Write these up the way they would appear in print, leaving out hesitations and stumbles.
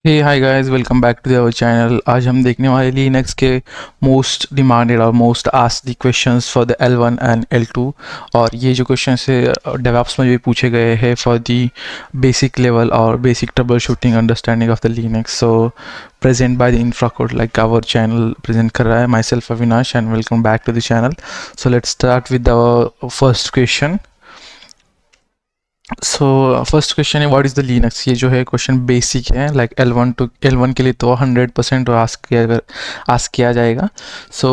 Hey hi guys, welcome back to our channel. आज हम देखने वाले लिनक्स के मोस्ट डिमांडेड और most asked questions for the L1 and L2। और ये जो क्वेश्चंस है डेवऑप्स में भी पूछे गए हैं फॉर द बेसिक लेवल और basic troubleshooting understanding of the Linux. So present by the Infracode like our channel present कर रहा है। Myself Avinash and welcome back to the channel. So let's start with our first question. So first question है what is the Linux. ये जो है question basic है, like L1 के लिए तो 100% आस्क किया जाएगा। So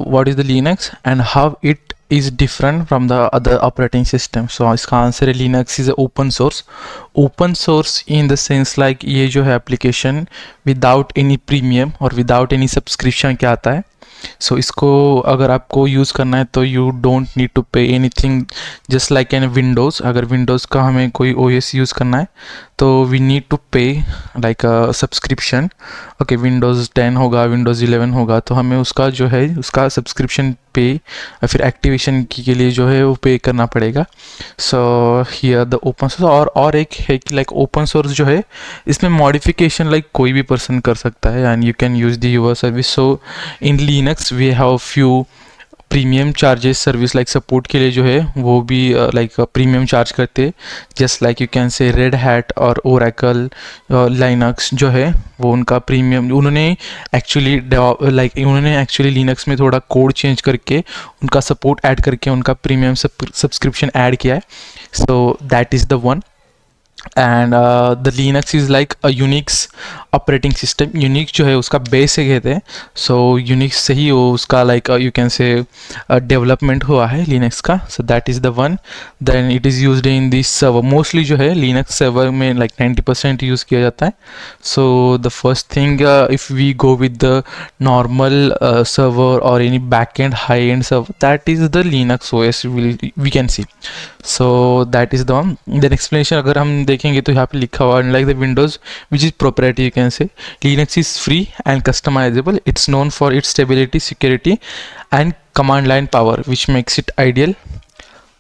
what is the Linux and how it is different from the other operating system. So इसका आंसर है Linux is open source. Open source in the sense like ये जो है एप्लीकेशन विदाउट एनी प्रीमियम और without any subscription क्या आता है। सो इसको अगर आपको यूज़ करना है तो you don't need to pay anything, just like an Windows. अगर विंडोज़ का हमें कोई ओएस यूज़ करना है तो वी नीड टू पे लाइक सब्सक्रिप्शन। ओके, विंडोज़ 10 होगा, विंडोज़ 11 होगा तो हमें उसका जो है उसका सब्सक्रिप्शन पे या फिर एक्टिवेशन के लिए जो है वो पे करना पड़ेगा। So here the open source. और एक है कि लाइक ओपन सोर्स जो है इसमें मॉडिफिकेशन लाइक कोई भी पर्सन कर सकता है and you can use the your service. So in Linux we have few premium charges service like support के लिए जो है वो भी लाइक प्रीमियम चार्ज करते हैं। जस्ट लाइक यू कैन से रेड हैट और ओरेकल लाइनक्स जो है वो उनका प्रीमियम उन्होंने एक्चुअली लिनक्स में थोड़ा कोड चेंज करके उनका सपोर्ट ऐड करके उनका प्रीमियम सब्सक्रिप्शन ऐड किया है। So that is the one. And the Linux is like a Unix operating system. Unix जो है उसका बेस से कहते हैं। सो यूनिक्स से ही वो उसका like you can say development हुआ है लिनक्स का। So that is the one. Then it is used in this server. Mostly जो है लिनक्स सर्वर में लाइक 90% यूज़ किया जाता है। So the first thing if we go with the normal server और any back end high end server, that is the Linux OS we can see. So that is the one. Then explanation अगर हम देखेंगे तो यहाँ पे लिखा हुआ like the Windows which is proprietary you can say. Linux is free and customizable. It's known for its stability, security and command line power which makes it ideal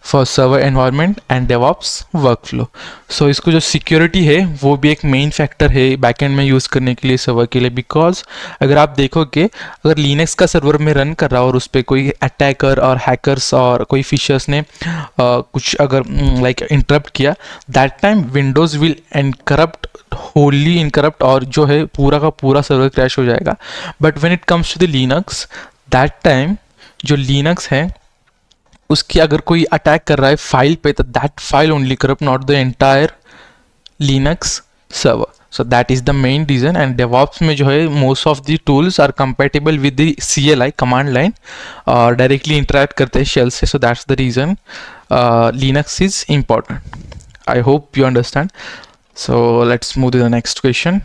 for server environment and DevOps workflow. So इसको जो security है वो भी एक main factor है backend में use करने के लिए, सर्वर के लिए। बिकॉज अगर आप देखोगे अगर लिनक्स का सर्वर में रन कर रहा हो और उस पर कोई अटैकर और हैकर्स और कोई फिशर्स ने कुछ अगर लाइक इंटरप्ट किया, that time Windows will incorrupt, wholly incorrupt, और जो है पूरा का पूरा सर्वर क्रैश हो जाएगा। But when it comes to the Linux, that time जो लिनक्स है उसकी अगर कोई अटैक कर रहा है फाइल पे तो that file only corrupt, not the entire Linux server. So that is the main reason. And DevOps में जो है most of the tools are compatible with the CLI command line और डायरेक्टली इंटरेक्ट करते हैं shell से। So that's the reason Linux is important. I hope you understand. So let's move to the next question.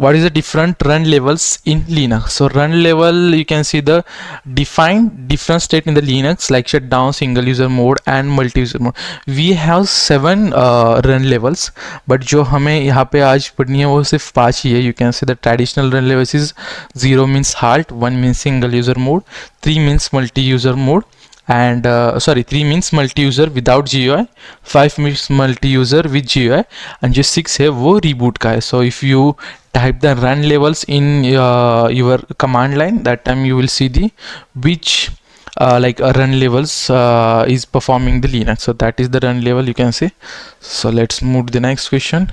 What is the different run levels in Linux? So run level, you can see the defined different state in the Linux like shutdown, single user mode and multi-user mode. We have 7 run levels, but जो हमें यहाँ पे आज पढ़नी है वो सिर्फ 5 ही है। You can see the traditional run levels is 0 means halt, 1 means single user mode, 3 means multi-user mode, and 3 means multi-user without GUI, 5 means multi-user with GUI, and जो 6 है वो reboot का है। So if you type the run levels in your command line, that time you will see the which run levels is performing the Linux. So that is the run level you can see. So let's move to the next question.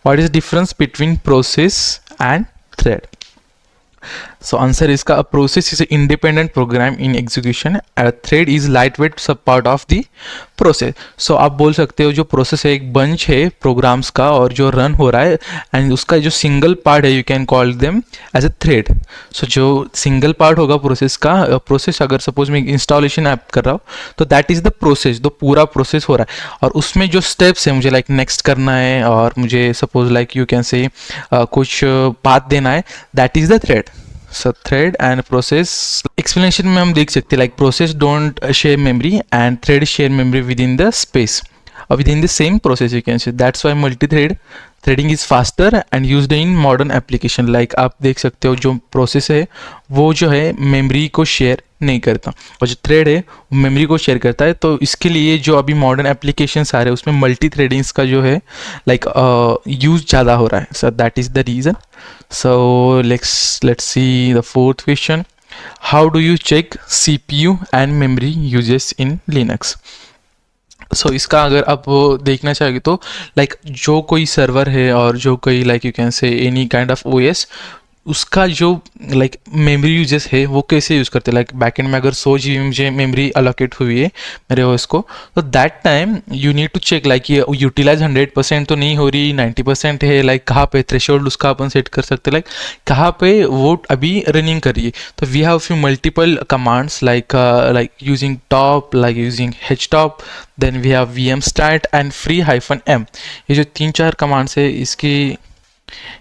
What is the difference between process and thread? So answer इसका a process is an independent program in execution. A thread is lightweight सब part of the process. So आप बोल सकते हो जो process है एक bunch है programs का और जो run हो रहा है and उसका जो single part है you can call them as a thread. So जो single part होगा process का, process अगर suppose मैं installation app कर रहा हूँ तो that is the process, तो पूरा process हो रहा है और उसमें जो steps है मुझे like next करना है और मुझे suppose like you can say कुछ path देना है, that is the thread. So thread and process explanation में हम देख सकते हैं like process don't share memory and thread share memory within the space. within the same process, you can say. That's why multi-thread threading is faster and used in modern application. Like आप देख सकते हो जो process है वो जो है memory को शेयर नहीं करता, और जो थ्रेड है वो मेमोरी को शेयर करता है। तो इसके लिए जो अभी मॉडर्न एप्लीकेशंस आ रहे हैं उसमें मल्टी थ्रेडिंग्स का जो है लाइक यूज ज़्यादा हो रहा है। So that is the reason. So let's see the fourth question, how do you check CPU and memory usage in Linux. So इसका अगर आप देखना चाहोगे तो लाइक जो कोई सर्वर है और जो कोई लाइक यू कैन से एनी काइंड ऑफ OS, उसका जो लाइक मेमोरी यूजेस है वो कैसे यूज़ करते हैं। लाइक बैकएंड में अगर 100 GB मुझे मेमोरी अलोकेट हुई है मेरे OS को, तो that time you need to check like ये यूटिलाइज 100% तो नहीं हो रही, 90% है, लाइक कहाँ पे थ्रेशोल्ड उसका अपन सेट कर सकते हैं, लाइक कहाँ पे वो अभी रनिंग कर रही है। तो we have few multiple commands like using top, like using htop, then we have vmstat and free-m। ये जो 3-4 कमांड्स है इसकी,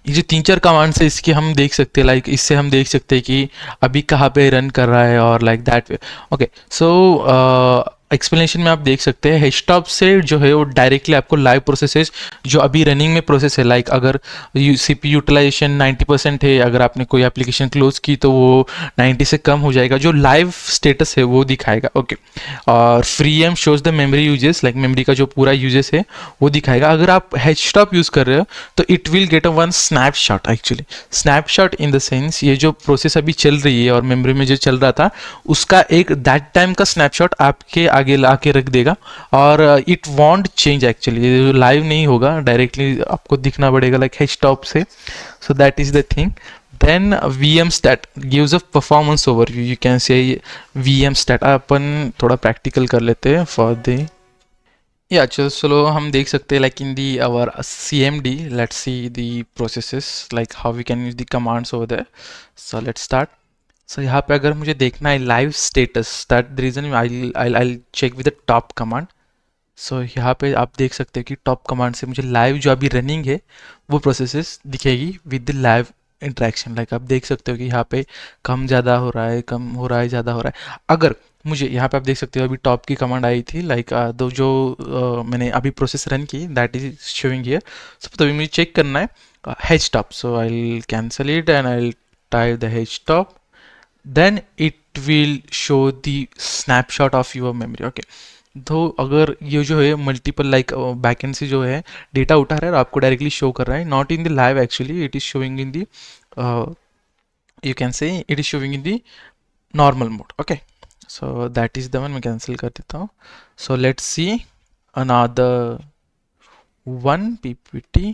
ये जो 3-4 कमांड्स है इसकी हम देख सकते हैं, लाइक इससे हम देख सकते हैं कि अभी कहाँ पे रन कर रहा है और like that way. Okay, so explanation में आप देख सकते हैं htop से जो है वो डायरेक्टली आपको लाइव प्रोसेसेस जो अभी रनिंग में प्रोसेस है, लाइक अगर CPU यूटिलाइजेशन 90% है, अगर आपने कोई एप्लीकेशन क्लोज की तो वो 90 से कम हो जाएगा, जो लाइव स्टेटस है वो दिखाएगा। ओके, और free-m shows the memory uses, like memory का जो पूरा यूजेस है वो दिखाएगा। अगर आप htop यूज़ कर रहे हो तो it will get a one snapshot, actually snapshot in the sense ये जो प्रोसेस अभी चल रही है और मेमोरी में जो चल रहा था उसका एक दैट टाइम का स्नैपशॉट आपके आगे ला के रख देगा, और इट वॉन्ट चेंज एक्चुअली, ये जो लाइव नहीं होगा, डायरेक्टली आपको दिखना पड़ेगा लाइक htop से। सो that is the thing. Then vmstat gives a performance overview, you can say vmstat। अपन थोड़ा प्रैक्टिकल कर लेते हैं फॉर द या चलो हम देख सकते हैं like in the our CMD, let's see the processes like how we can use the commands over there. So let's start. So यहाँ पे अगर मुझे देखना है live status, that the reason I check with the top command. So यहाँ पे आप देख सकते हैं कि टॉप कमांड से मुझे लाइव जो अभी रनिंग है वो प्रोसेसेस दिखेगी with the live interaction. Like आप देख सकते हो कि यहाँ पे कम ज़्यादा हो रहा है, कम हो रहा है, ज़्यादा हो रहा है। अगर मुझे यहाँ पे आप देख सकते हो अभी टॉप की कमांड आई थी, लाइक दो जो मैंने अभी प्रोसेस रन की दैट इज शोइंग हियर। सो तभी मुझे चेक करना है htop। So I will cancel it and I will type the htop, then it will show the snapshot of your memory। Okay, तो अगर ये जो है मल्टीपल लाइक बैकएंड से जो है डेटा उठा रहा है और आपको डायरेक्टली शो कर रहा है, not in the live actually, it is showing in the you can से it is showing in the normal mode. Okay, so that is the one, मैं कैंसिल कर देता हूँ। सो let's see another one PPT।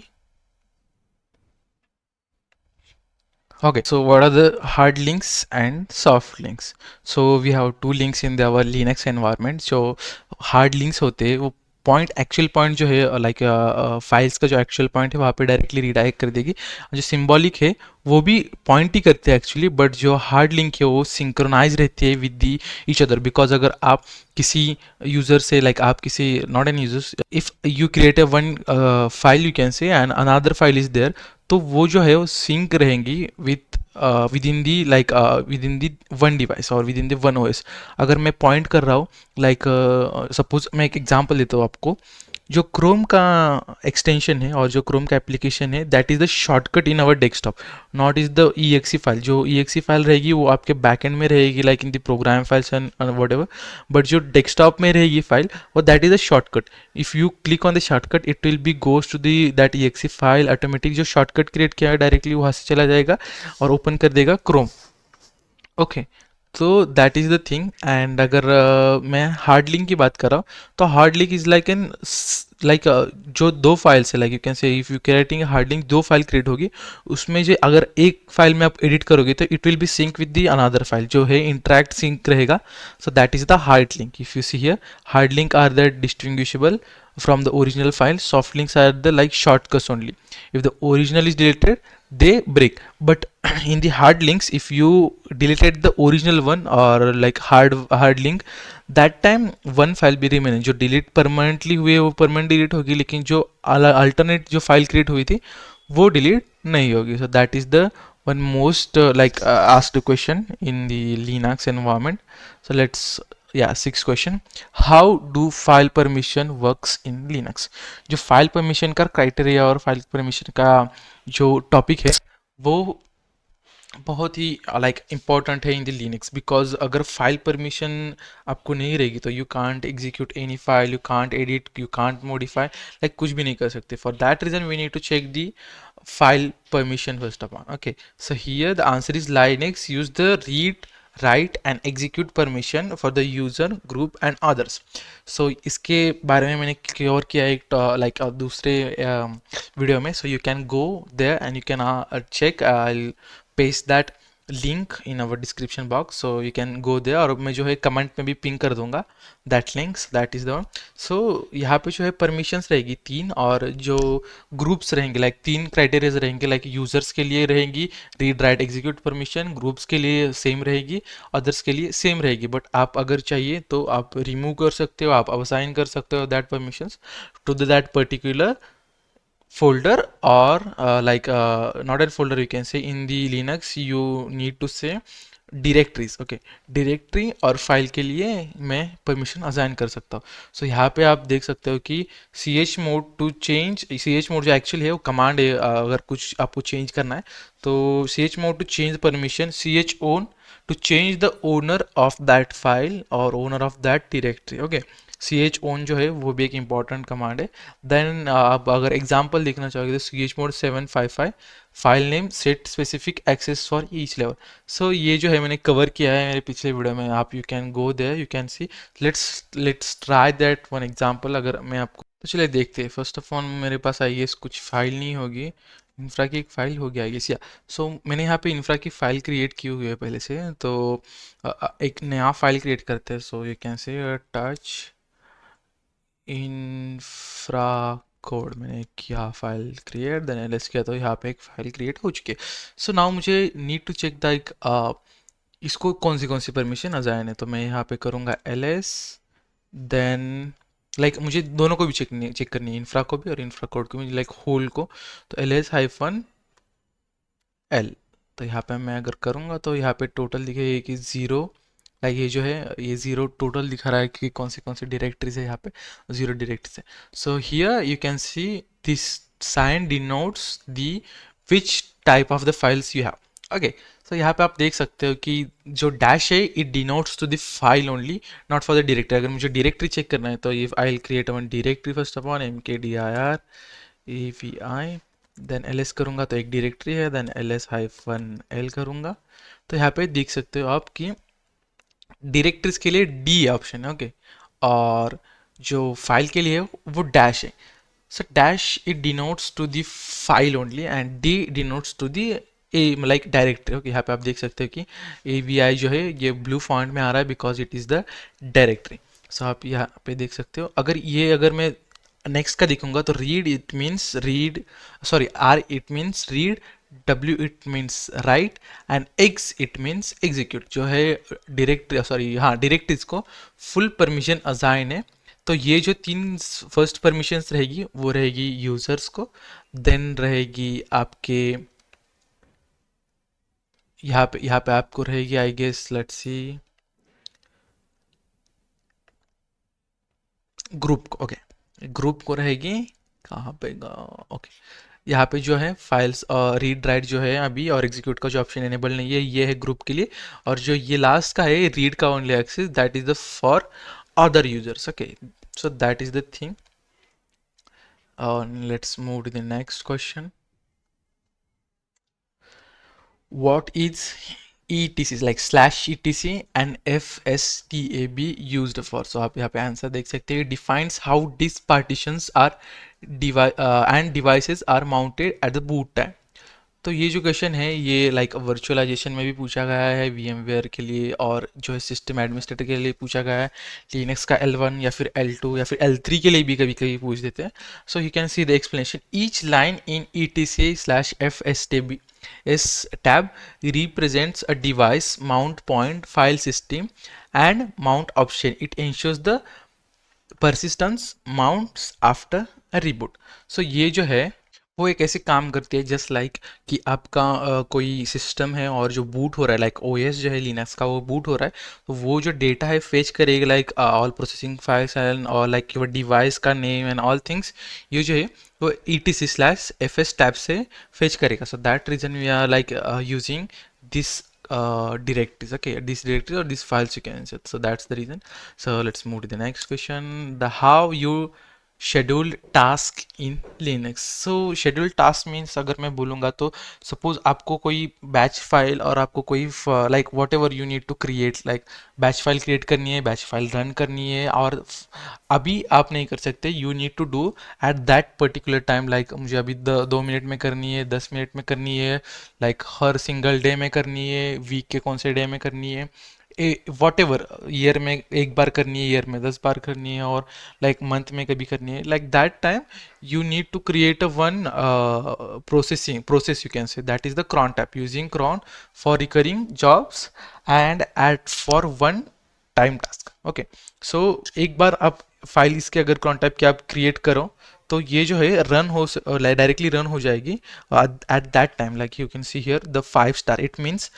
Okay, so what are the hard links and soft links? So we have two links in our Linux environment। जो hard links होते हैं वो point, actual point जो है लाइक फाइल्स का जो actual point है वहाँ पे डायरेक्टली रिडायरेक्ट कर देगी। जो सिंबॉलिक है वो भी पॉइंट ही करते हैं एक्चुअली, बट जो हार्ड लिंक है वो सिंक्रोनाइज रहती है with the each other. Because अगर आप किसी यूज़र से लाइक आप किसी not an user, if you create a one file you can say and another file is there, तो वो जो है वो सिंक रहेंगी with within the like within the one device और within the one OS। अगर मैं point कर रहा हूँ लाइक सपोज मैं एक एग्जांपल देता हूँ आपको, जो क्रोम का एक्सटेंशन है और जो क्रोम का एप्लीकेशन है that is the shortcut in our desktop, not is the exe file. जो exe फाइल रहेगी वो आपके बैकएंड में रहेगी like in the program files and whatever, but जो डेस्कटॉप में रहेगी फाइल वो that is the shortcut. If you click on the shortcut it will be goes to the that exe file, automatic जो shortcut create किया है directly वहाँ से चला जाएगा और ओपन कर देगा क्रोम। ओके, तो that is the thing. And अगर मैं हार्ड लिंक की बात कर रहा हूँ तो hard link is like an like जो दो फाइल्स है, लाइक यू कैन से if you creating hard link, दो फाइल क्रिएट होगी, उसमें जो अगर एक फाइल में आप एडिट करोगे तो it will be sync with the another file, जो है इंटरैक्ट सिंक रहेगा। So that is the hard link. If you see here hard link are the distinguishable from the original file, soft links are the like shortcuts only. If the original is deleted they break, but in the hard links if you deleted the original one or like hard link, that time one file भी remain, जो delete permanently हुए वो permanent delete होगी, लेकिन जो alternate जो file create हुई थी वो delete नहीं होगी। So that is the one most asked question in the Linux environment। So let's या six question, how do file permission works in Linux. जो फाइल परमिशन का क्राइटेरिया और फाइल परमिशन का जो टॉपिक है वो बहुत ही लाइक इम्पॉर्टेंट है इन द लिनक्स, बिकॉज अगर फाइल परमिशन आपको नहीं रहेगी तो you can't execute any file, you can't edit, you can't modify, like कुछ भी नहीं कर सकते. For that reason we need to check the file permission first of all. Okay, so here the answer is Linux use the read, write and execute permission for the user group and others. So इसके बारे में मैंने clear किया एक like दूसरे video में, so you can go there and you can check. I'll paste that link in our description box, so you can go there. और मैं जो है कमेंट में भी पिंग कर दूंगा that links, that is the one. so यहाँ पे जो है परमिशंस रहेगी तीन, और जो ग्रुप्स रहेंगे लाइक तीन क्राइटेरियाज रहेंगे, लाइक यूजर्स के लिए रहेंगी read write execute permission, groups के लिए सेम रहेगी, अदर्स के लिए सेम रहेगी. बट आप अगर चाहिए तो आप रिमूव कर सकते हो, आप असाइन कर सकते हो that permissions to that particular folder, or not a folder, you can say in the Linux you need to say directories. okay, directory और फाइल के लिए मैं परमिशन असाइन कर सकता हूँ. सो यहाँ पे आप देख सकते हो कि ch mod to change, ch mod जो एक्चुअली है वो कमांड है, अगर कुछ आपको चेंज करना है तो ch mod to change permission, ch own to change the owner of that file और owner of that directory. Okay, ch own जो है वो भी एक इंपॉर्टेंट कमांड है. देन आप अगर एग्जांपल देखना चाहोगे तो ch mod 755 file name set specific access for each level. So ये जो है मैंने कवर किया है मेरे पिछले वीडियो में, आप you can go there, you can see. Let's try that one example. अगर मैं आपको, तो चलिए देखते हैं. फर्स्ट ऑफ ऑल मेरे पास आई गेस कुछ फाइल नहीं होगी, इंफ्रा की एक फाइल होगी आई गेस, या सो मैंने यहाँ पे इंफ्रा की फाइल क्रिएट की हुई है पहले से, तो एक नया फाइल क्रिएट करते हैं. सो यू कैन से टच इंफ्रा कोड, मैंने किया फाइल क्रिएट, देन एलएस किया, तो यहाँ पे एक फाइल क्रिएट हो चुकी है. सो नाउ मुझे नीड टू चेक द इसको कौन सी परमिशन अजाइन है. तो मैं यहाँ पे करूँगा एलएस, देन लाइक मुझे दोनों को भी चेक करनी है, इंफ्रा को भी और इंफ्रा कोड को भी, लाइक होल को. तो एलएस हाइफन एल, तो यहाँ पे मैं अगर करूँगा तो यहाँ पे टोटल दिखेगा कि ज़ीरो, लाइक ये जो है ये ज़ीरो टोटल दिखा रहा है कि कौन सी डायरेक्टरीज है, यहाँ पे ज़ीरो डायरेक्टरीज है. So here you can see this sign denotes the which type of the files you have. Okay, so यहाँ पे आप देख सकते हो कि जो डैश है it denotes to the file only, not for the directory. अगर मुझे डायरेक्टरी चेक करना है तो ये I will create one directory first of all, mkdir avi, then ls करूँगा तो एक डायरेक्टरी है, देन ls हाइफन l करूँगा. तो यहाँ पे देख सकते हो आप कि डायरेक्टरीज के लिए डी ऑप्शन है. ओके, और जो फाइल के लिए वो डैश है. So dash it denotes to the file only and D denotes to the a like directory. Okay, यहाँ पे आप देख सकते हो कि avi जो है ये ब्लू फॉन्ट में आ रहा है because it is the directory. So आप यहाँ पे देख सकते हो. अगर मैं नेक्स्ट का दिखूंगा तो read it means read, sorry R it means read, W it means write and X it means execute. जो है डायरेक्टरी, सॉरी हाँ डायरेक्टरीज को फुल परमिशन असाइन है. तो ये जो तीन फर्स्ट परमिशंस रहेगी वो रहेगी यूजर्स को, देन रहेगी आपके यहाँ पे आपको रहेगी I guess, let's see, group को. ओके, ग्रुप को रहेगी कहाँ पे, ओके यहाँ पे जो है फाइल्स रीड राइट जो है अभी, और एग्जीक्यूट का जो ऑप्शन एनेबल नहीं है ये है ग्रुप के लिए. और जो ये लास्ट का है रीड का only access, that is the for other users. Okay, so that is the thing. Let's move to the next question. What is etc, like slash etc and fstab used for? So आप यहाँ पे answer देख सकते हैं. defines how disk partitions are and devices are mounted at the boot time. तो ये जो question है ये लाइक वर्चुअलाइजेशन में भी पूछा गया है VMware के लिए, और जो है सिस्टम एडमिनिस्ट्रेटर के लिए पूछा गया है, लिनक्स का L1 या फिर L2 या फिर L3 के लिए भी कभी कभी पूछ देते हैं. So you can see the explanation. Each line in etc/fstab tab represents a device mount point file system and mount option. It ensures the persistence mounts after a reboot. So ये जो है वो एक ऐसे काम करती है जस्ट लाइक कि आपका कोई सिस्टम है और जो बूट हो रहा है, लाइक ओएस जो है लिनक्स का वो बूट हो रहा है, तो वो जो डेटा है फेच करेगा, like all processing files and और लाइक योर डिवाइस का नेम एंड ऑल थिंग्स, ये जो है वो etc/fs टैब से फेच करेगा. So that reason we are like using this directories. Okay, these directories or these files you can set. So that's the reason. So let's move to the next question. The how you schedule task in Linux. So schedule task means अगर मैं बोलूँगा तो suppose आपको कोई batch file और आपको कोई like whatever you need to create, like batch file create करनी है, बैच फाइल रन करनी है, और अभी आप नहीं कर सकते, you need to do at that particular time. Like मुझे अभी 2 मिनट में करनी है, 10 मिनट में करनी है, लाइक हर सिंगल डे में करनी है, वीक के कौन से डे में करनी है, वॉट एवर, ईयर में एक बार करनी है, ईयर में 10 बार करनी है, और लाइक मंथ में कभी करनी है. Like that time you need to create a one process, you can say, that is the cron tab, using cron for recurring jobs and at for one time task. Okay, so एक बार आप file इसके अगर cron tab के आप create करो तो ये जो है रन हो डायरेक्टली रन हो जाएगी at that time. Like you can see here the 5 star, it means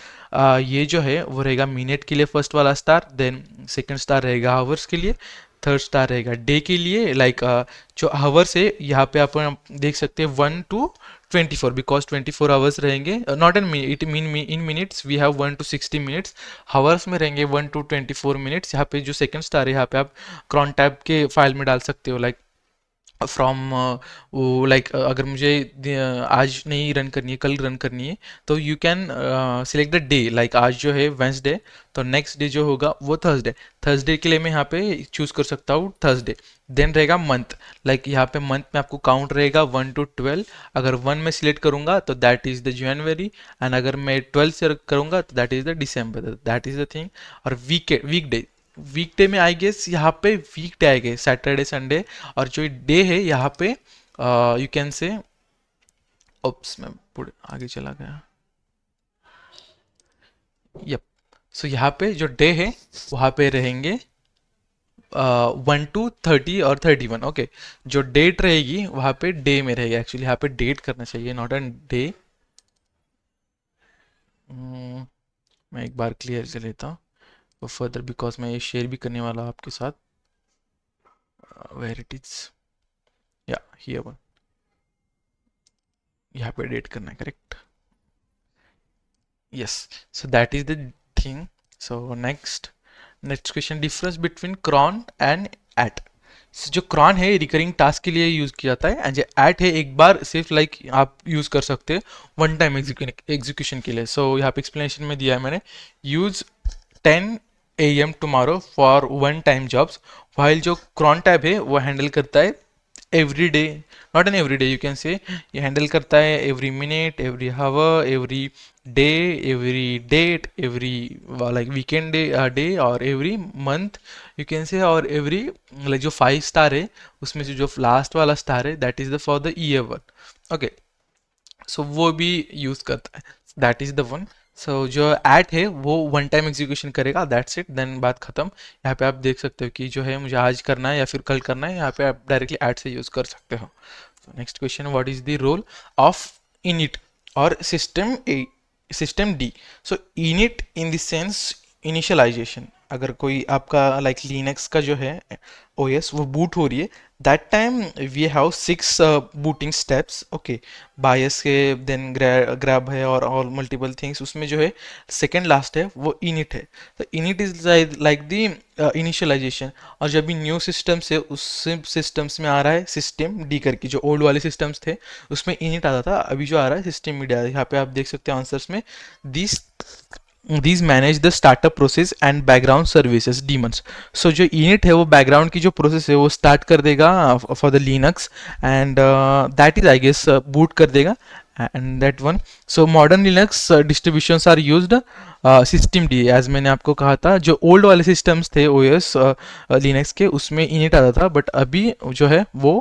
ये जो है वो रहेगा मिनट के लिए फर्स्ट वाला स्टार, देन सेकंड स्टार रहेगा आवर्स के लिए, थर्ड स्टार रहेगा डे के लिए. लाइक जो आवर्स है यहाँ पे आप देख सकते हैं 1 to 24, बिकॉज 24 आवर्स रहेंगे, not in minute, it mean in minutes we have 1 to 60 minutes, hours में रहेंगे 1 to 24 मिनट्स. यहाँ पे जो सेकंड स्टार है यहाँ पे आप क्रॉन टैब के फाइल में डाल सकते हो, लाइक फ्रॉम वो लाइक अगर मुझे आज नहीं रन करनी है, कल रन करनी है, तो you can select the day. Like आज जो है वेंसडे, तो नेक्स्ट डे जो होगा वो थर्सडे. थर्सडे के लिए मैं यहाँ पे चूज कर सकता हूँ थर्सडे. देन रहेगा मंथ, लाइक यहाँ पे मंथ में आपको काउंट रहेगा 1 to 12. अगर 1 में सिलेक्ट करूँगा तो that is the January, and अगर मैं 12 से करूँगा तो that is the December. That is the thing. और वीकडे, वीकडे में आई गेस यहाँ पे वीकडे आएंगे, सैटरडे संडे, और जो डे है यहाँ पे यू कैन से, ओप्स मैं पूरे आगे चला गया, यप. सो यहाँ पे जो डे है वहाँ पे रहेंगे 1 to 30 और 31. ओके, जो डेट रहेगी वहाँ पे डे में रहेगी, एक्चुअली यहाँ पे डेट करना चाहिए, नॉट एन डे. मैं एक बार क्लियर कर लेता हूँ फर्दर, बिकॉज मैं ये शेयर भी करने वाला हूँ आपके साथ. वेयर इट इज, या हियर वन, यहाँ पे डेट करना है, correct. Yes, so that is the thing. So next question, difference between cron and at. जो क्रॉन है रिकरिंग टास्क के लिए यूज किया जाता है, एंड जो एट है एक बार सिर्फ लाइक आप यूज कर सकते हैं वन टाइम एग्जीक्यूशन के लिए. सो यहाँ पे एक्सप्लेनेशन में दिया है मैंने, use 10 AM tomorrow for one time jobs, while जो क्रॉन टैब है वो हैंडल करता है every day, not an every day, you can say ये हैंडल करता है every minute, every hour, every day, every date, every like weekend day और every month, you can say, और एवरी लाइक जो 5 स्टार है उसमें से जो लास्ट वाला स्टार है that is the for the year one. Okay, so वो भी यूज करता है, that is the one. So जो ऐड है वो वन टाइम एग्जीक्यूशन करेगा, दैट्स इट, देन बात खत्म. यहाँ पे आप देख सकते हो कि जो है मुझे आज करना है या फिर कल करना है, यहाँ पे आप डायरेक्टली ऐड से यूज कर सकते हो. Next question, what is the role of init और systemd. So init in the sense initialization, अगर कोई आपका लाइक लिनक्स का जो है ओएस वो बूट हो रही है, that time we have 6 booting steps. Okay, BIOS के, देन ग्रैब है और ऑल मल्टीपल थिंग्स, उसमें जो है सेकेंड लास्ट है वो इनिट है. तो init is like the initialization. और जब भी न्यू सिस्टम्स है उस सिस्टम्स में आ रहा है सिस्टम डी करके, जो ओल्ड वाले सिस्टम्स थे उसमें इनिट आता था, अभी जो आ रहा है सिस्टम डी. यहाँ पे आप देख सकते हैं आंसर्स में, this these manage the startup process and background services daemons. So जो init है वो background की जो process है वो start कर देगा for the Linux, and that is I guess boot कर देगा, and that one. So modern Linux distributions are used system D, as मैंने आपको कहा था. जो old वाले systems थे OS Linux के उसमें init आता था, but अभी जो है वो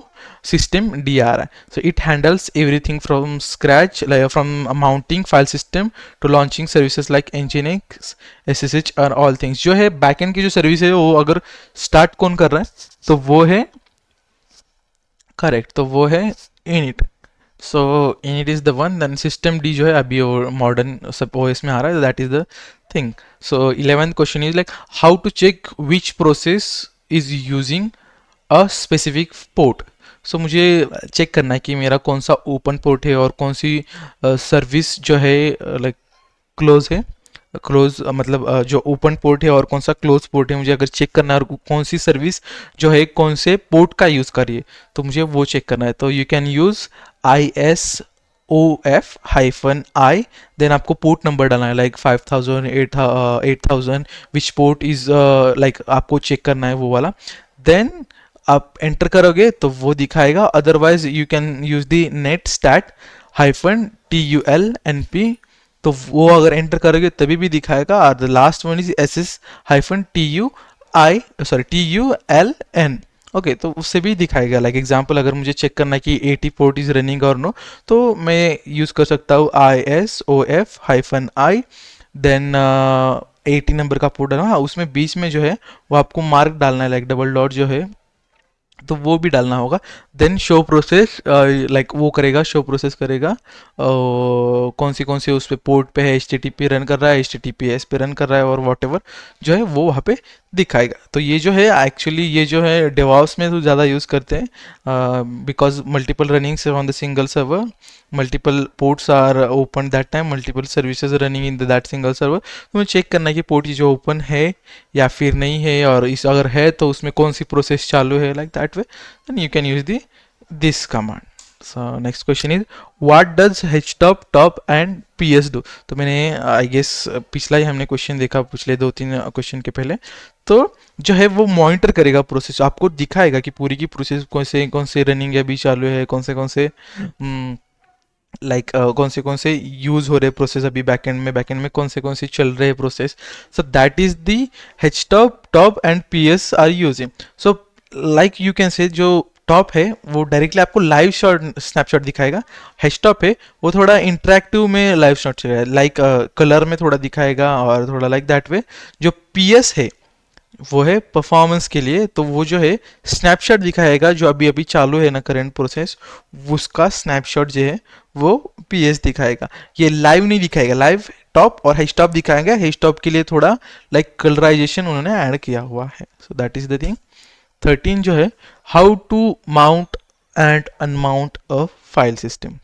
system D आ रहा है. So it handles everything from scratch, like from mounting file system to launching services like Nginx, SSH और all things. जो है backend की जो सर्विस है वो अगर start कौन कर रहा है तो वो है, करेक्ट, तो वो है init. सो init is the one, then systemd जो है अभी मॉडर्न सब ओएस में आ रहा है, that is the thing. So 11th question is like how to check which process is using a specific port. So मुझे चेक करना है कि मेरा कौन सा ओपन पोर्ट है और कौन सी सर्विस जो है लाइक क्लोज है. क्लोज मतलब जो ओपन पोर्ट है और कौन सा क्लोज पोर्ट है, मुझे अगर चेक करना है और कौन सी सर्विस जो है कौन से पोर्ट का यूज़ करिए, तो मुझे वो चेक करना है. तो यू कैन यूज़ ISOF-I, देन आपको पोर्ट नंबर डालना है like 5000 8000 which port is like आपको चेक करना है वो वाला. देन आप एंटर करोगे तो वो दिखाएगा. Otherwise you can use the netstat -TULNP, तो वो अगर एंटर करोगे तभी भी दिखाएगा. और the last one is TULN. Okay, तो उससे भी दिखाएगा. लाइक एग्जांपल अगर मुझे चेक करना है कि 80 पोर्ट इज रनिंग और नो, तो मैं यूज़ कर सकता हूँ ISOF-I, देन 80 नंबर का पोर्ट डालना. हाँ, उसमें बीच में जो है वो आपको मार्क डालना है, लाइक डबल डॉट जो है, तो वो भी डालना होगा. देन शो प्रोसेस, लाइक वो करेगा, शो प्रोसेस करेगा कौन सी उस पे पोर्ट पे है, HTTP रन कर रहा है, HTTPS पे रन कर रहा है, और वॉट एवर जो है वो वहाँ पे दिखाएगा. तो ये जो है एक्चुअली ये जो है डेवॉप्स में तो ज़्यादा यूज़ करते हैं, because multiple runnings on the single server, multiple ports are open that time, multiple services running in that single server. तो मुझे चेक करना है कि पोर्ट जो ओपन है या फिर नहीं है, और इस अगर है तो उसमें कौन सी प्रोसेस चालू है, like that way. Then you can use the this command. So next question is what does htop top and ps do. तो मैंने आई गेस पिछला ही हमने क्वेश्चन देखा, पिछले 2-3 क्वेश्चन के पहले. तो जो है वो मॉनिटर करेगा प्रोसेस, आपको दिखाएगा कि पूरी की प्रोसेस कौन से रनिंग अभी चालू है, कौन से लाइक कौन से यूज़ हो रहे प्रोसेस अभी बैकएंड में कौन से चल रहे process. So that is the htop top and ps are using. So like you can say जो टॉप है वो डायरेक्टली आपको लाइव शॉट स्नैपशॉट दिखाएगा. htop है वो थोड़ा इंटरेक्टिव में लाइव शॉट चलेगा, लाइक कलर में थोड़ा दिखाएगा और थोड़ा लाइक दैट वे. जो ps है वो है परफॉर्मेंस के लिए, तो वो जो है स्नैपशॉट दिखाएगा जो अभी अभी चालू है ना करंट प्रोसेस, उसका स्नैपशॉट जो है वो पीएस दिखाएगा. ये लाइव नहीं दिखाएगा, लाइव टॉप और हैशटॉप दिखाएगा. हैशटॉप के लिए थोड़ा लाइक कलराइजेशन उन्होंने ऐड किया हुआ है. So that is the thing. 13 जो है how to mount and unmount a file system.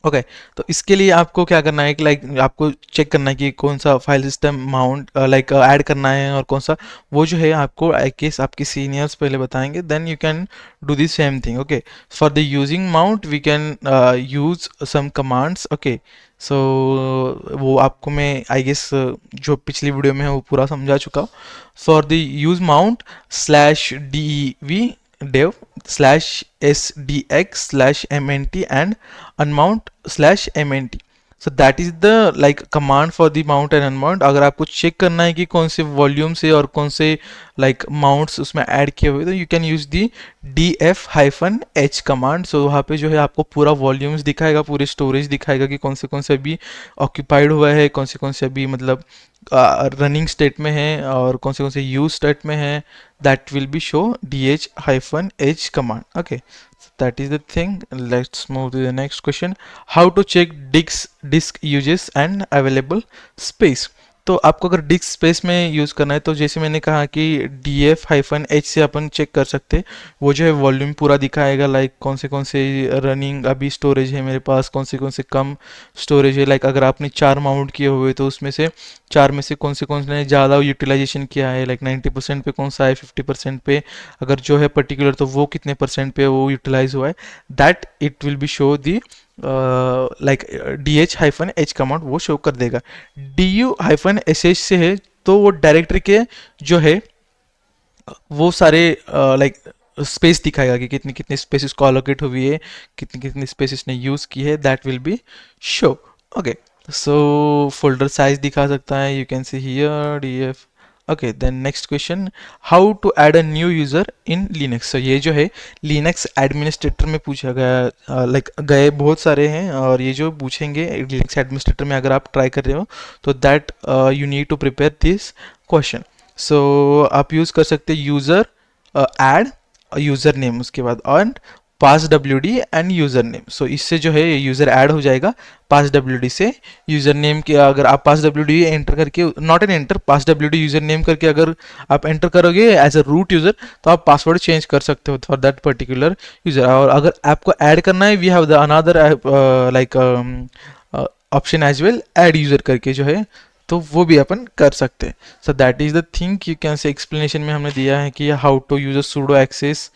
Okay, तो इसके लिए आपको क्या करना है कि लाइक आपको चेक करना है कि कौन सा file system mount like add करना है और कौन सा, वो जो है आपको आई गेस आपके सीनियर्स पहले बताएंगे. Then you can do the same thing. Okay, for the using mount we can use some commands. Okay, so वो आपको मैं आई गेस जो पिछली वीडियो में है वो पूरा समझा चुका हूँ. For the use mount /dev dev /sdx/mnt and unmount/mnt. so that is the like command for the mount and unmount. अगर आपको चेक करना है कि कौन से वॉल्यूम से और कौन से लाइक माउंट्स उसमें ऐड किए हुए, तो you can use the df-h command. So वहाँ पे जो है आपको पूरा वॉल्यूम्स दिखाएगा, पूरे स्टोरेज दिखाएगा कि कौन से अभी ऑक्यूपाइड हुआ है, कौन से अभी मतलब रनिंग स्टेट में है और कौन से यूज स्टेट में है. that will be show dh-h command. Okay, so that is the thing. Let's move to the next question. How to check disk uses and available space. तो आपको अगर डिस्क स्पेस में यूज़ करना है तो जैसे मैंने कहा कि df-h से अपन चेक कर सकते हैं. वो जो है वॉल्यूम पूरा दिखाएगा, लाइक कौन से रनिंग अभी स्टोरेज है मेरे पास, कौन से कम स्टोरेज है. लाइक अगर आपने 4 माउंट किए हुए तो उसमें से 4 में से कौन से ज़्यादा यूटिलाइजेशन किया है, लाइक 90% पे कौन सा है, 50% पे अगर जो है पर्टिकुलर तो वो कितने परसेंट पे वो यूटिलाइज हुआ है. That it will be show the like dh-h command वो शो कर देगा. du-sh से है तो वो डायरेक्टरी के जो है वो सारे लाइक स्पेस दिखाएगा कि कितनी कितनी स्पेस इसको अलोकेट हुई है, कितनी कितनी स्पेस इसने यूज़ की है. That will be show. Okay, so folder size दिखा सकता है, you can see here df. Okay, then next question, how to add a new user in Linux. So ये जो है लिनक्स एडमिनिस्ट्रेटर में पूछा गया, लाइक गए बहुत सारे हैं और ये जो पूछेंगे लिनक्स एडमिनिस्ट्रेटर में अगर आप ट्राई कर रहे हो तो that you need to prepare this question. So आप यूज़ कर सकते यूज़र ऐड यूज़र नेम उसके बाद, और पास wd एंड यूज़र नेम। सो इससे जो है यूज़र ऐड हो जाएगा पास wd से। यूज़र नेम के अगर आप पास wd एंटर करके, not an enter, pass wd user name करके अगर आप एंटर करोगे एज अ रूट यूज़र तो आप पासवर्ड चेंज कर सकते हो फॉर दैट पर्टिकुलर यूज़र। और अगर आपको ऐड करना है, we have the another like option as well, add user करके जो है, तो वो भी अपन कर सकते हैं। So that is the thing, you can say explanation में हमने दिया है कि how to use a sudo access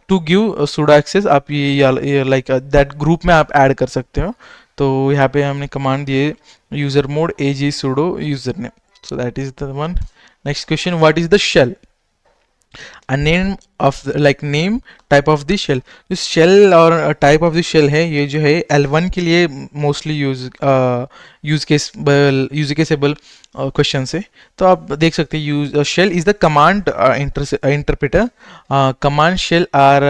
to give sudo access. आप ये लाइक दैट ग्रुप में आप ऐड कर सकते हो। तो यहाँ पे हमने कमांड दिए user mod as sudo user name. So that is the one. Next question, what is the shell? a name of like name type of the shell। जो shell और type of the shell है, ये जो है L1 के लिए mostly use केसेबल question से। तो आप देख सकते हैं use shell is the command interpreter. Command shell are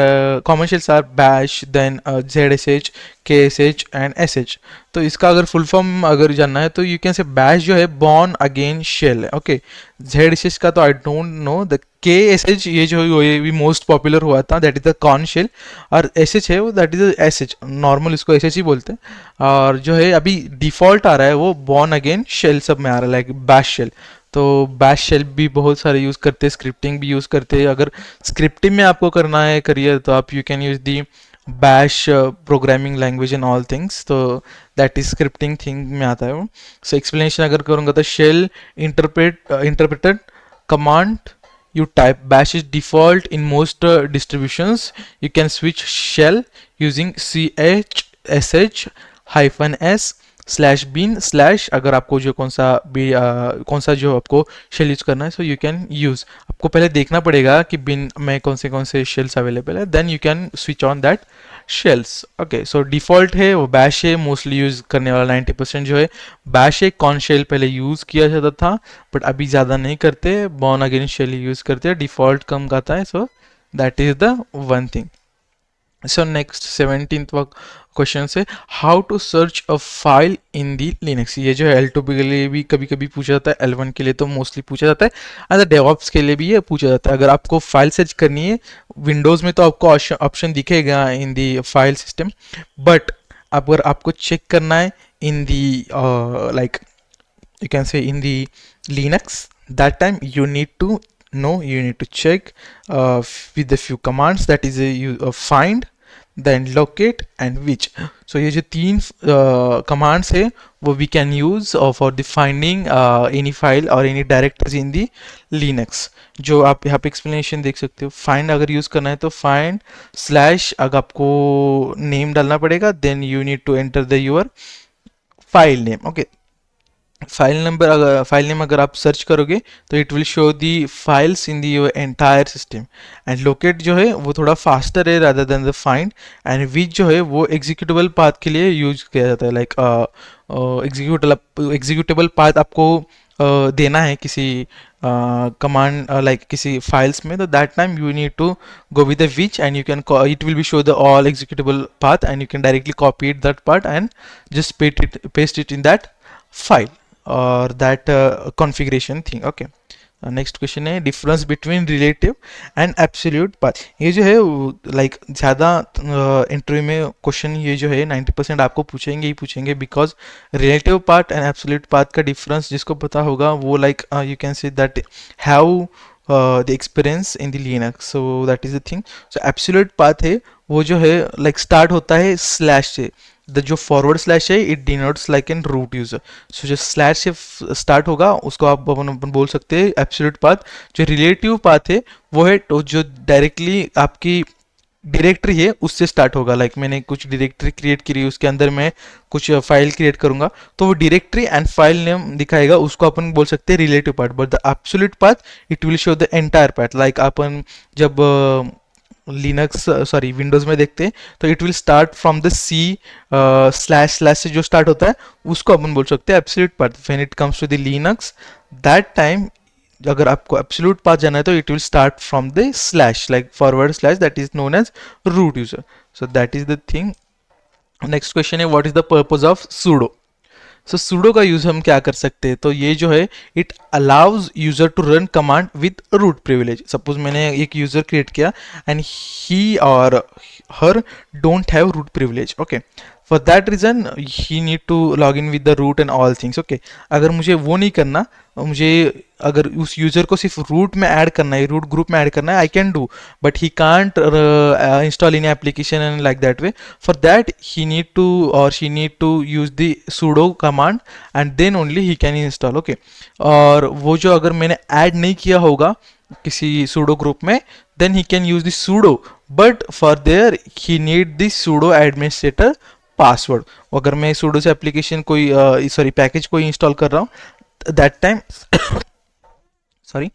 common shells are bash, then ZSH, KSH and SH। तो इसका अगर फुल फॉर्म अगर जानना है तो यू कैन से बैश जो है बॉर्न अगेन शेल है। ओके, ZSH का तो I don't know, the KSH ये जो ये भी मोस्ट पॉपुलर हुआ था, that is the korn shell. और SH है वो, दैट इज SH, नॉर्मल इसको SH ही बोलते हैं। और जो है अभी डिफॉल्ट आ रहा है वो बॉर्न अगेन शेल सब में आ रहा है, लाइक बैश शेल। तो बैश शेल भी बहुत सारे यूज़ करते हैं, स्क्रिप्टिंग भी यूज़ करते हैं। अगर स्क्रिप्टिंग में आपको करना है करियर तो आप you can use the bash programming language in all things. तो दैट इज स्क्रिप्टिंग थिंग में आता है वो। सो एक्सप्लेनेशन अगर करूँगा तो shell interpreted command you type bash is default in most distributions. You can switch shell using ch -s /bin/ अगर आपको जो कौन सा जो आपको शेल यूज करना है, सो यू कैन यूज। आपको पहले देखना पड़ेगा कि बिन में कौन से शेल्स अवेलेबल है, then you can switch on that shells. Okay, so default है वो बैश है, मोस्टली यूज करने वाला 90% जो है बैश है। कॉर्न शेल पहले यूज किया जाता था बट अभी ज़्यादा नहीं करते, बॉर्न अगेन शेल यूज करते हैं, डिफॉल्ट कम आता है। So that is the one thing. So next 17th question से, how to search a file in the Linux. ये जो है L2 के लिए भी कभी कभी पूछा जाता है, L1 के लिए तो मोस्टली पूछा जाता है, एंड डेवऑप्स के लिए भी ये पूछा जाता है। अगर आपको फाइल सर्च करनी है विंडोज़ में तो आपको ऑप्शन दिखेगा इन दी फाइल सिस्टम, बट अगर आपको चेक करना है इन the like you can say in the Linux, that time you need to check with the few commands, that is find, then locate and which। so ये जो तीन commands है वो we can use for the finding any file or any directories in the Linux। जो आप यहाँ पे explanation देख सकते हो, find अगर यूज़ करना है तो find / अगर आपको name डालना पड़ेगा, then you need to enter the your file name। okay, file name अगर आप सर्च करोगे तो it will show the files in the your entire system. And locate जो है वो थोड़ा फास्टर है rather than the find. And which जो है वो एग्जीक्यूटेबल पाथ के लिए यूज किया जाता है, लाइक एग्जीक्यूटेबल पाथ आपको देना है किसी कमांड लाइक किसी फाइल्स में, तो that time you need to go with the which and you can it will be show the all executable path and you can directly copy it that part and just paste it in that file or that configuration thing। okay, next question है difference between relative and absolute path. ये जो है like ज़्यादा interview में question ये जो है 90% आपको पूछेंगे ही पूछेंगे, because relative part and absolute path का डिफरेंस जिसको पता होगा वो like you can say that have the experience in the Linux. So that is the thing. So absolute path है वो जो है लाइक स्टार्ट होता है स्लैश से, जो फॉरवर्ड स्लैश है it denotes like an root user. So जो स्लैश से स्टार्ट होगा उसको आप अपन बोल सकते हैं एब्सोल्यूट पाथ। जो रिलेटिव पाथ है वो है तो जो डायरेक्टली आपकी डायरेक्टरी है उससे स्टार्ट होगा, लाइक मैंने कुछ डायरेक्टरी क्रिएट की, उसके अंदर मैं कुछ फाइल क्रिएट करूंगा तो वो डायरेक्टरी एंड फाइल नेम दिखाएगा, उसको अपन बोल सकते हैं relative part. But the absolute path it will show the entire path. Like अपन जब लिनक्स सॉरी विंडोज में देखते हैं तो it will start from the C / से जो स्टार्ट होता है उसको अपन बोल सकते हैं absolute path. When it comes to the Linux that time अगर आपको एब्सोल्यूट पाथ जाना है तो it will start from the slash, like forward slash, that is known as root user. So that is the thing. Next question है what is the purpose of sudo. So sudo का use हम क्या कर सकते हैं, तो ये जो है it allows user to run command with root privilege. Suppose मैंने एक यूजर क्रिएट किया एंड ही और her don't have root privilege. Okay, for that reason he need to log in with the root and all things. Okay, अगर मुझे वो नहीं करना, मुझे अगर उस यूजर को सिर्फ रूट में ऐड करना है, रूट ग्रुप में ऐड करना है, I can do, but he can't install in application and like that way. For that he need to और she need to use the sudo command and then only he can install. Okay, और वो जो अगर मैंने add नहीं किया होगा किसी sudo ग्रुप में, then he can use the sudo, but for there he need the sudo administrator password. अगर मैं sudo से एप्लीकेशन कोई सॉरी पैकेज कोई इंस्टॉल कर रहा हूँ, that time sorry,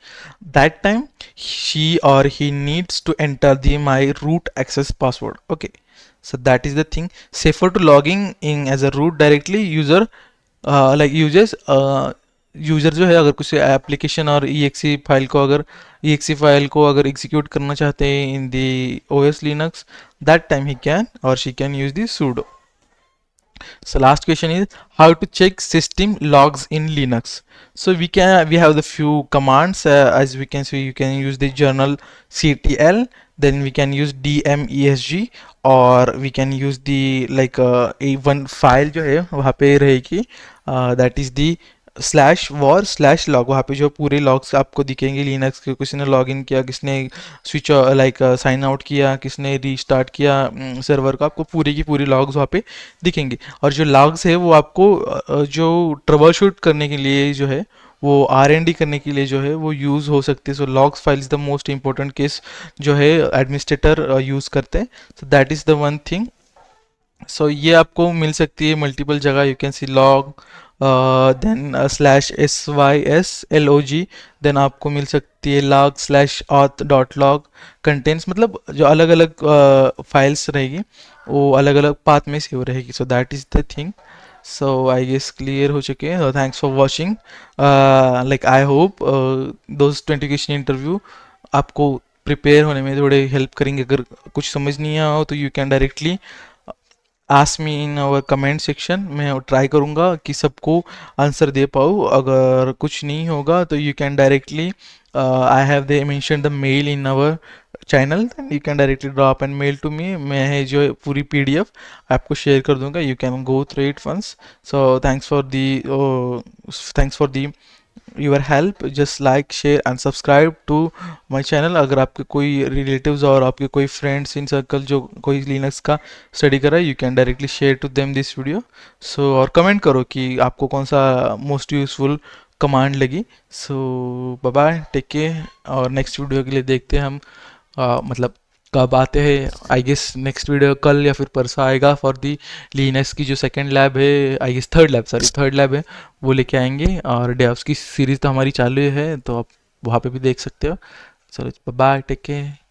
that time she or he needs to enter the my root access password. Okay, so that is the thing. Safer to logging in as a root directly user like users user जो है अगर कुछ application और exe file को अगर execute करना चाहते हैं in the OS Linux, that time he can और she can use the sudo. So last question is how to check system logs in Linux. So we have the few commands, as we can see. You can use the journal ctl, then we can use dmesg, or we can use the like a one file जो है वहाँ पे रहेगी, that is the /war/log. वहाँ पे जो पूरे logs आपको दिखेंगे लिनक्स के, किसने लॉग इन किया, किसने स्विच लाइक साइन आउट किया, किसने रीस्टार्ट किया सर्वर का, आपको पूरी की पूरी लॉग्स वहाँ पे दिखेंगे. और जो लॉग्स है वो आपको जो ट्रबल शूट करने के लिए जो है, वो R&D करने के लिए जो है वो यूज़ हो सकती है. So logs file is the most important case जो है एडमिनिस्ट्रेटर यूज़ करते हैं. So that is the one thing. So ये आपको मिल सकती है मल्टीपल जगह. You can see log then /syslog, then आपको मिल सकती है log/auth.log कंटेंट्स. मतलब जो अलग अलग फाइल्स रहेगी वो अलग अलग पाथ में सेव रहेगी. So that is the thing. So I guess clear हो चुके हैं. Thanks for watching. Like I hope those 20 question interview आपको प्रिपेयर होने में थोड़े हेल्प करेंगे. अगर कुछ समझ नहीं आया हो तो you can directly ask me in our comment section. मैं ट्राई करूँगा कि सबको आंसर दे पाऊँ. अगर कुछ नहीं होगा तो you can directly I have they mention the mail in our channel, you can directly drop and mail to me. मैं है जो पूरी PDF आपको शेयर कर दूंगा. You can go through it once. So thanks for the your help. Just like, share and subscribe to my channel. अगर आपके कोई रिलेटिव्स और आपके कोई फ्रेंड्स इन सर्कल जो कोई लिनक्स का स्टडी कर रहा है, you can directly share to them this video. So और कमेंट करो कि आपको कौन सा मोस्ट यूजफुल कमांड लगी. सो बाय बाय, टेक केयर. और नेक्स्ट वीडियो के लिए देखते हैं हम मतलब कब आते हैं. आई गेस नेक्स्ट वीडियो कल या फिर परसों आएगा फॉर दी लिनक्स की जो सेकंड लैब है, आई गेस थर्ड लैब है, वो लेके आएंगे. और डेव्स की सीरीज़ तो हमारी चालू है, तो आप वहाँ पे भी देख सकते हो. चलो बाय, टेक केयर.